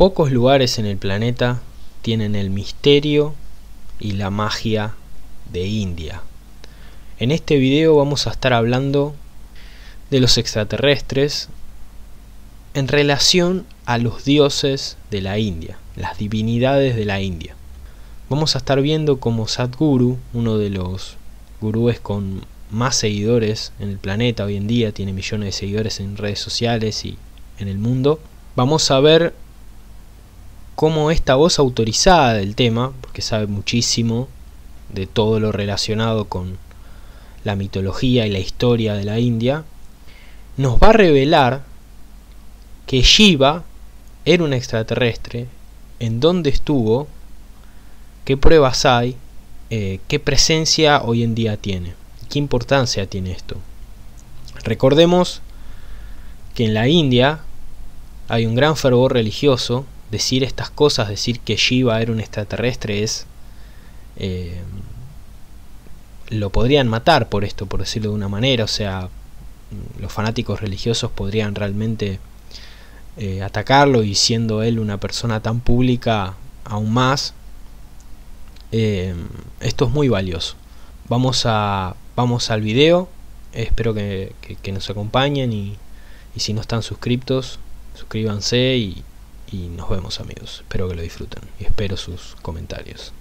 Pocos lugares en el planeta tienen el misterio y la magia de India. En este video vamos a estar hablando de los extraterrestres en relación a los dioses de la India, las divinidades de la India. Vamos a estar viendo cómo Sadhguru, uno de los gurúes con más seguidores en el planeta hoy en día, tiene millones de seguidores en redes sociales y en el mundo. Vamos a ver cómo esta voz autorizada del tema, porque sabe muchísimo de todo lo relacionado con la mitología y la historia de la India, nos va a revelar que Shiva era un extraterrestre, en dónde estuvo, qué pruebas hay, qué presencia hoy en día tiene, qué importancia tiene esto. Recordemos que en la India hay un gran fervor religioso. Decir estas cosas, decir que Shiva era un extraterrestre es... lo podrían matar por esto, por decirlo de una manera. O sea, los fanáticos religiosos podrían realmente atacarlo, y siendo él una persona tan pública aún más. Esto es muy valioso. Vamos al video. Espero que nos acompañen, y si no están suscriptos, suscríbanse y nos vemos, amigos. Espero que lo disfruten y espero sus comentarios.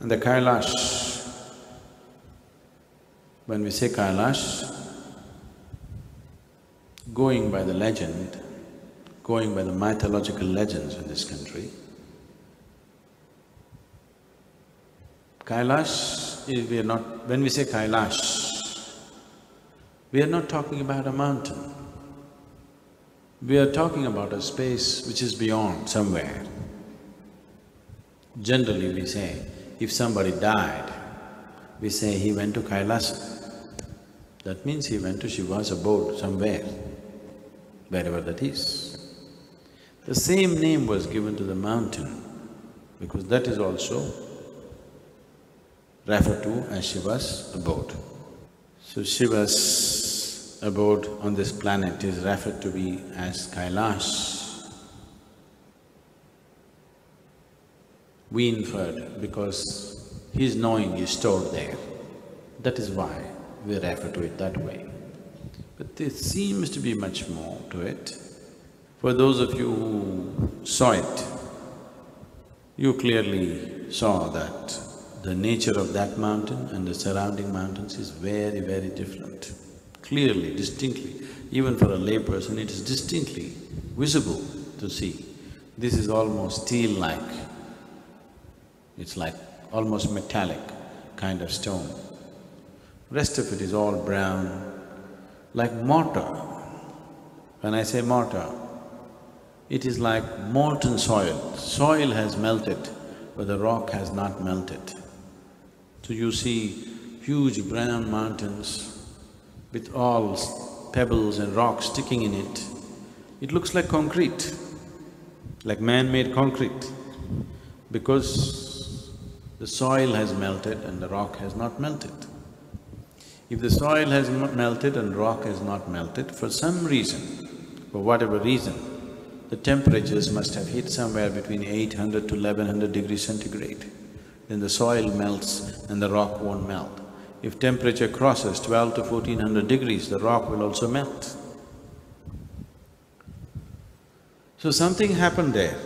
And the Kailash, when we say Kailash, going by the legend, going by the mythological legends in this country, Kailash is… when we say Kailash, we are not talking about a mountain. We are talking about a space which is beyond, somewhere. Generally we say, if somebody died, we say he went to Kailash. That means he went to Shiva's abode somewhere, wherever that is. The same name was given to the mountain because that is also referred to as Shiva's abode. So Shiva's abode on this planet is referred to be as Kailash. We inferred because his knowing is stored there. That is why we refer to it that way. But there seems to be much more to it. For those of you who saw it, you clearly saw that the nature of that mountain and the surrounding mountains is very, very different. Clearly, distinctly, even for a layperson, it is distinctly visible to see. This is almost steel-like. It's like almost metallic kind of stone. Rest of it is all brown, like mortar. When I say mortar, it is like molten soil. Soil has melted, but the rock has not melted. So you see huge brown mountains with all pebbles and rocks sticking in it. It looks like concrete, like man-made concrete, because the soil has melted and the rock has not melted. If the soil has melted and rock has not melted, for some reason, for whatever reason, the temperatures must have hit somewhere between 800 to 1100 degrees centigrade. Then the soil melts and the rock won't melt. If temperature crosses 12 to 1400 degrees, the rock will also melt. So something happened there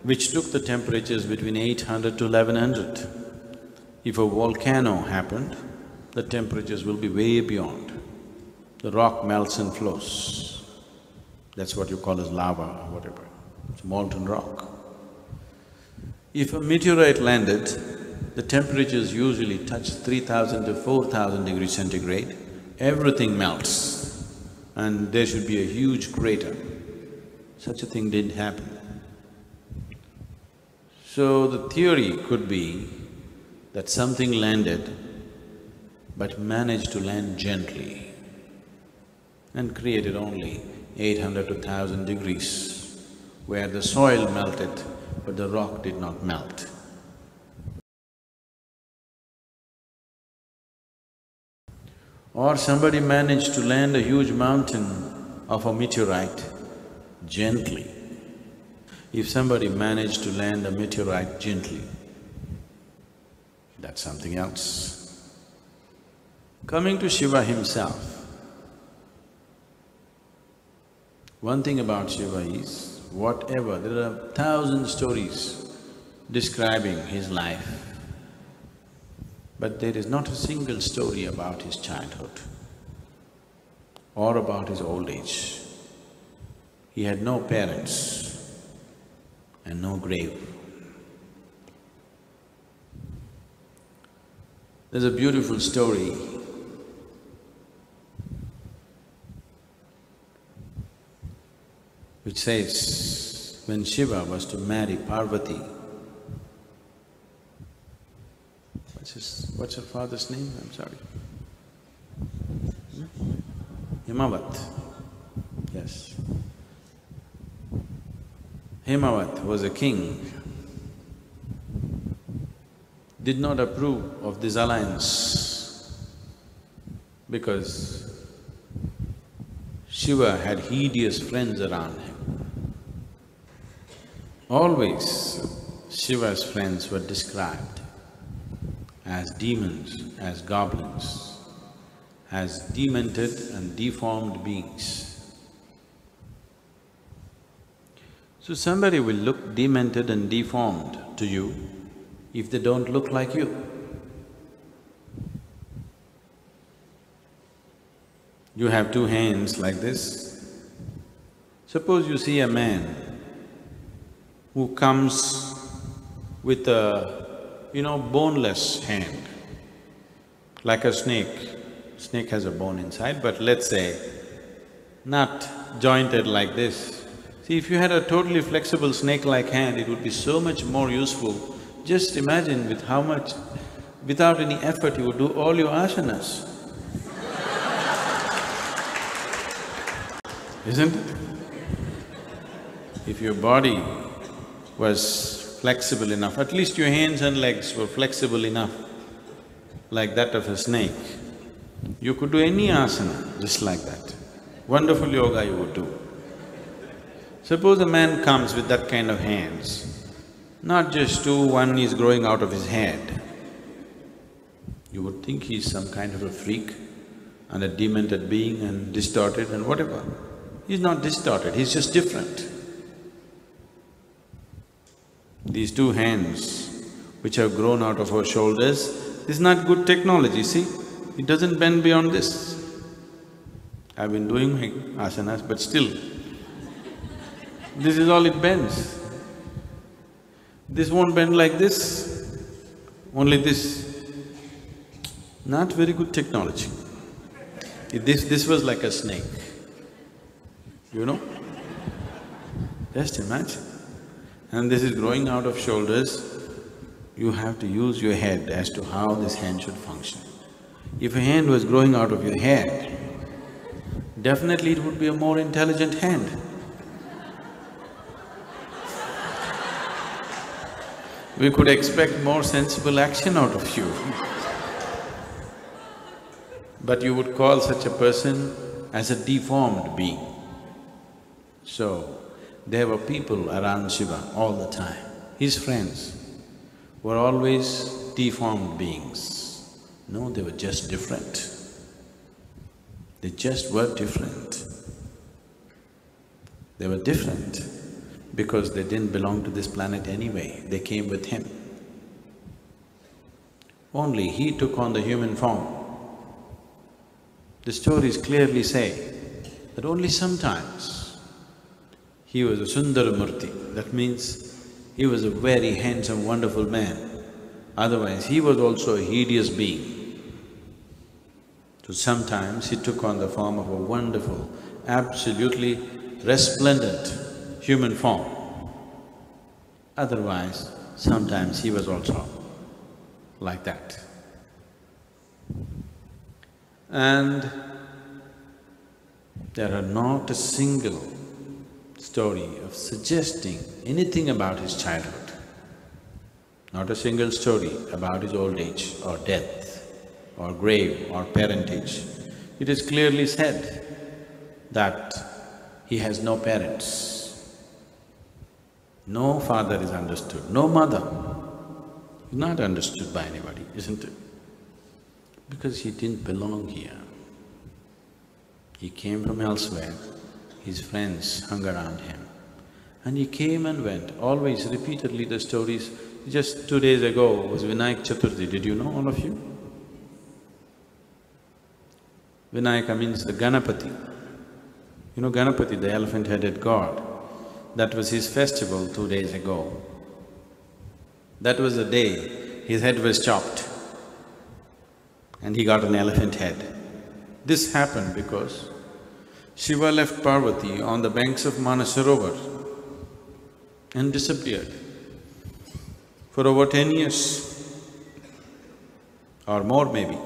which took the temperatures between 800 to 1100. If a volcano happened, the temperatures will be way beyond. The rock melts and flows. That's what you call as lava or whatever. It's molten rock. If a meteorite landed, the temperatures usually touch 3,000 to 4,000 degrees centigrade, everything melts and there should be a huge crater. Such a thing didn't happen. So the theory could be that something landed but managed to land gently and created only 800 to 1,000 degrees, where the soil melted but the rock did not melt. Or somebody managed to land a huge mountain of a meteorite gently. If somebody managed to land a meteorite gently, that's something else. Coming to Shiva himself, one thing about Shiva is, whatever, there are 1,000 stories describing his life, but there is not a single story about his childhood or about his old age. He had no parents and no grave. There's a beautiful story which says, when Shiva was to marry Parvati, what's her father's name? I'm sorry. Himavat, yes. Himavat was a king, did not approve of this alliance because Shiva had hideous friends around him. Always Shiva's friends were described as demons, as goblins, as demented and deformed beings. So somebody will look demented and deformed to you if they don't look like you. You have two hands like this. Suppose you see a man who comes with a, boneless hand, like a snake. Snake has a bone inside, but let's say not jointed like this. See, if you had a totally flexible snake-like hand, it would be so much more useful. Just imagine with how much… without any effort, you would do all your asanas. Isn't it? If your body was flexible enough, at least your hands and legs were flexible enough, like that of a snake, you could do any asana just like that. Wonderful yoga you would do. Suppose a man comes with that kind of hands, not just two, one is growing out of his head. You would think he's some kind of a freak and a demented being and distorted and whatever. He's not distorted, he's just different. These two hands which have grown out of our shoulders, this is not good technology, see? It doesn't bend beyond this. I've been doing my asanas, but still, this is all it bends. This won't bend like this, only this. Not very good technology. If this was like a snake, just imagine. And this is growing out of shoulders, you have to use your head as to how this hand should function. If a hand was growing out of your head, definitely it would be a more intelligent hand. We could expect more sensible action out of you. But you would call such a person as a deformed being. So, there were people around Shiva all the time. His friends were always deformed beings. No, they were just different. They just were different. They were different because they didn't belong to this planet anyway, they came with him. Only he took on the human form The stories clearly say that only sometimes he was a Sundaramurti, that means he was a very handsome, wonderful man. Otherwise, he was also a hideous being. So sometimes he took on the form of a wonderful, absolutely resplendent human form. Otherwise, sometimes he was also like that. And there are not a single story of suggesting anything about his childhood, not a single story about his old age or death or grave or parentage. It is clearly said that he has no parents, no father is understood, no mother is not understood by anybody, isn't it? Because he didn't belong here. He came from elsewhere, his friends hung around him, and he came and went, always repeatedly the stories. Just 2 days ago was Vinayak Chaturthi, did you know, all of you? Vinayaka means the Ganapati. You know Ganapati, the elephant-headed god, that was his festival 2 days ago. That was the day his head was chopped and he got an elephant head. This happened because Shiva left Parvati on the banks of Manasarovar and disappeared. For over 10 years or more maybe,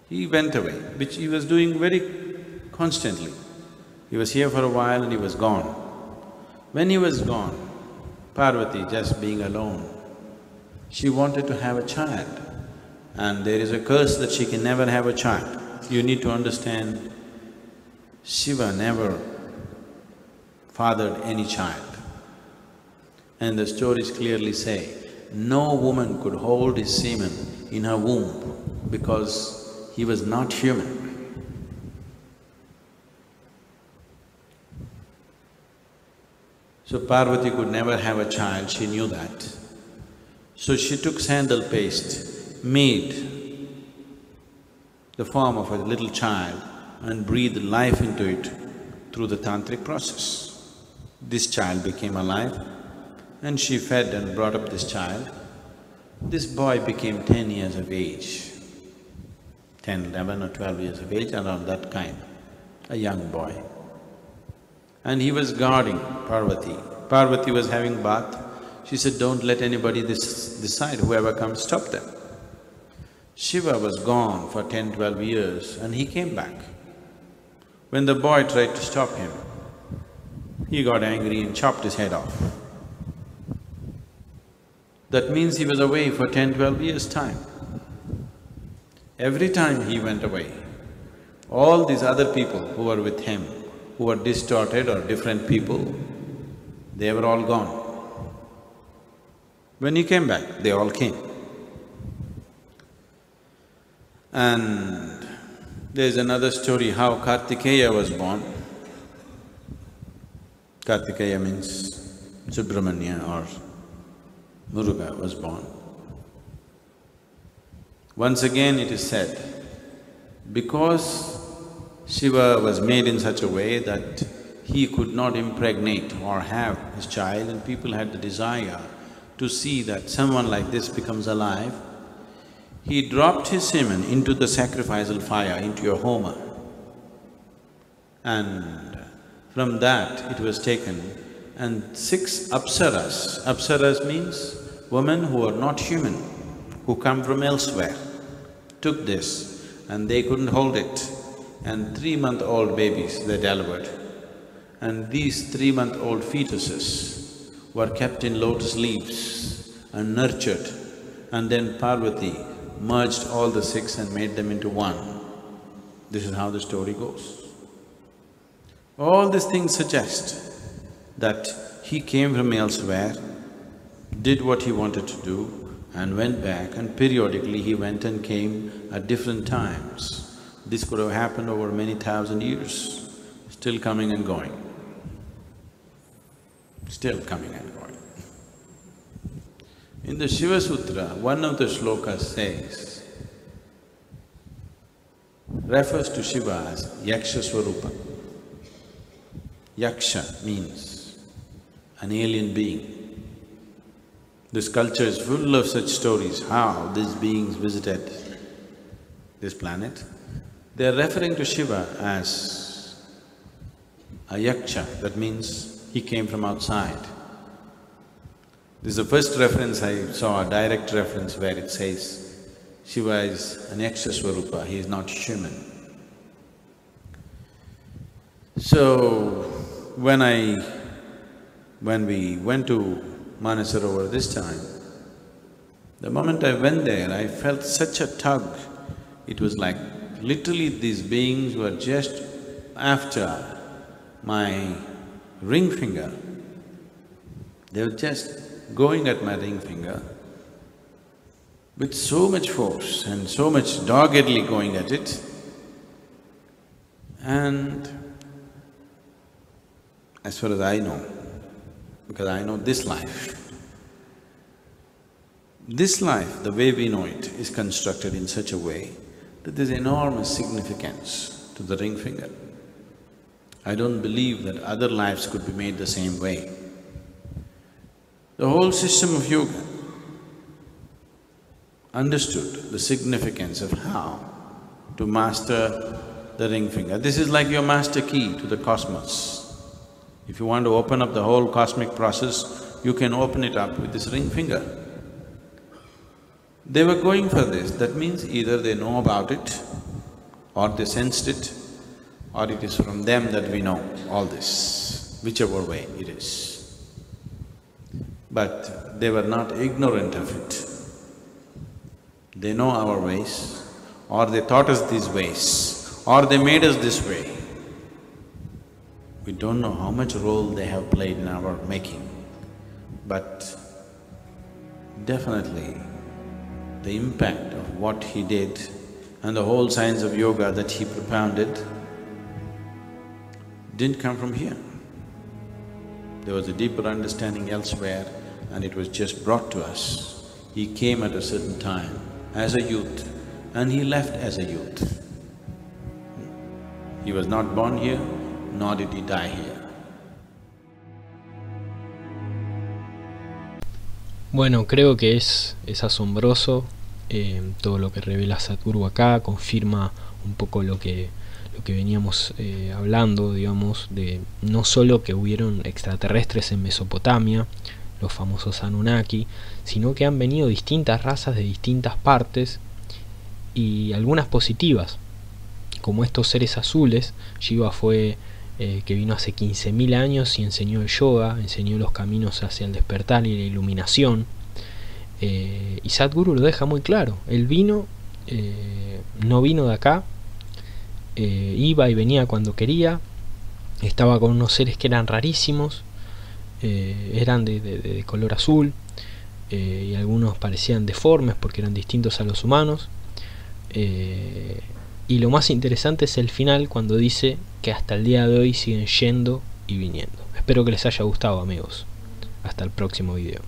he went away, which he was doing very constantly. He was here for a while and he was gone. When he was gone, Parvati, just being alone, she wanted to have a child, and there is a curse that she can never have a child. You need to understand, Shiva never fathered any child. And the stories clearly say, no woman could hold his semen in her womb because he was not human. So Parvati could never have a child, she knew that. So she took sandal paste, made the form of a little child and breathed life into it through the tantric process. This child became alive and she fed and brought up this child. This boy became 10 years of age, 10, 11 or 12 years of age, around that kind, a young boy. And he was guarding Parvati. Parvati was having bath. She said, don't let anybody this side, whoever comes, stop them. Shiva was gone for 10, 12 years and he came back. When the boy tried to stop him, he got angry and chopped his head off. That means he was away for 10, 12 years' time. Every time he went away, all these other people who were with him, who were distorted or different people, they were all gone. When he came back, they all came. And there's another story how Kartikeya was born. Kartikeya means Subramanya or Muruga was born. Once again it is said, because Shiva was made in such a way that he could not impregnate or have his child, and people had the desire to see that someone like this becomes alive, he dropped his semen into the sacrificial fire, into a homa. And from that it was taken, and 6 apsaras means women who are not human, who come from elsewhere, took this and they couldn't hold it, and 3-month-old babies they delivered. And these 3-month-old fetuses were kept in lotus leaves and nurtured, and then Parvati merged all the 6 and made them into one. This is how the story goes. All these things suggest that he came from elsewhere, did what he wanted to do, and went back, and periodically he went and came at different times. This could have happened over many thousand years, still coming and going, still coming and going. In the Shiva Sutra, one of the shlokas says, refers to Shiva as Yaksha Swarupa. Yaksha means an alien being. This culture is full of such stories, how these beings visited this planet. They are referring to Shiva as a Yaksha, that means he came from outside. This is the first reference I saw, a direct reference where it says Shiva is an Yaksha Swarupa, he is not human. So, when we went to Manasarovar this time, the moment I went there, I felt such a tug. It was like literally these beings were just after my ring finger. They were just going at my ring finger with so much force and so much doggedly going at it. And as far as I know, because I know this life, the way we know it, is constructed in such a way that there's enormous significance to the ring finger. I don't believe that other lives could be made the same way. The whole system of yoga understood the significance of how to master the ring finger. This is like your master key to the cosmos. If you want to open up the whole cosmic process, you can open it up with this ring finger. They were going for this, that means either they know about it, or they sensed it, or it is from them that we know all this, whichever way it is. But they were not ignorant of it. They know our ways, or they taught us these ways, or they made us this way. We don't know how much role they have played in our making, but definitely the impact of what he did and the whole science of yoga that he propounded didn't come from here. There was a deeper understanding elsewhere and it was just brought to us. He came at a certain time as a youth and he left as a youth. He was not born here, nor did he die here. Bueno, creo que es asombroso todo lo que revela Sadhguru acá, confirma un poco lo que veníamos hablando, digamos, de no solo que hubieron extraterrestres en Mesopotamia, los famosos Anunnaki, sino que han venido distintas razas de distintas partes y algunas positivas, como estos seres azules. Shiva fue que vino hace 15.000 años y enseñó el yoga, enseñó los caminos hacia el despertar y la iluminación. Y Sadhguru lo deja muy claro, él vino, no vino de acá, iba y venía cuando quería, estaba con unos seres que eran rarísimos, eran de color azul, y algunos parecían deformes porque eran distintos a los humanos. Y lo más interesante es el final, cuando dice que hasta el día de hoy siguen yendo y viniendo. Espero que les haya gustado, amigos. Hasta el próximo video.